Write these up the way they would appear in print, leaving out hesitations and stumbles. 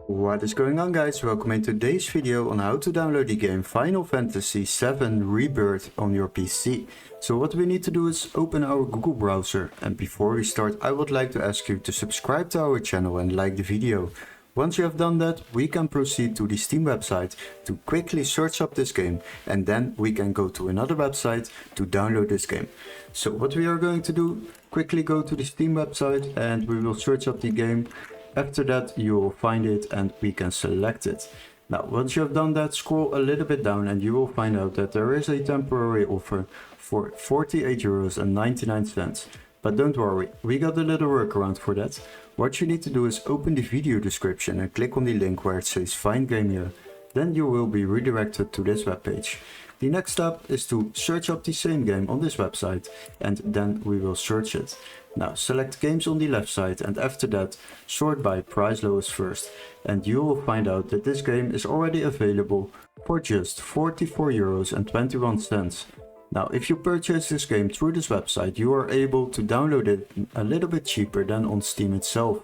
What is going on, guys? Welcome in today's video on how to download the game Final Fantasy VII Rebirth on your PC. So what we need to do is open our Google browser, and before we start I would like to ask you to subscribe to our channel and like the video. Once you have done that, we can proceed to the Steam website to quickly search up this game, and then we can go to another website to download this game. So what we are going to do, quickly go to the Steam website and we will search up the game. After that you will find it and we can select it. Now once you have done that, scroll a little bit down and you will find out that there is a temporary offer for €48.99. But don't worry, we got a little workaround for that. What you need to do is open the video description and click on the link where it says find game here. Then you will be redirected to this webpage. The next step is to search up the same game on this website, and then we will search it. Now select games on the left side, and after that sort by price lowest first, and you will find out that this game is already available for just €44.21. Now if you purchase this game through this website, you are able to download it a little bit cheaper than on Steam itself.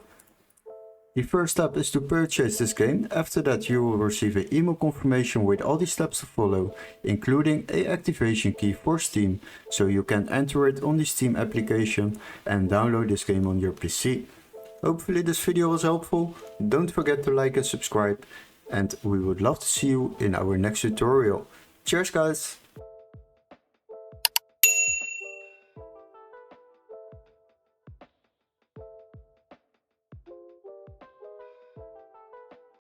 The first step is to purchase this game. After that you will receive an email confirmation with all the steps to follow, including a activation key for Steam, so you can enter it on the Steam application and download this game on your PC. Hopefully this video was helpful. Don't forget to like and subscribe, and we would love to see you in our next tutorial. Cheers guys!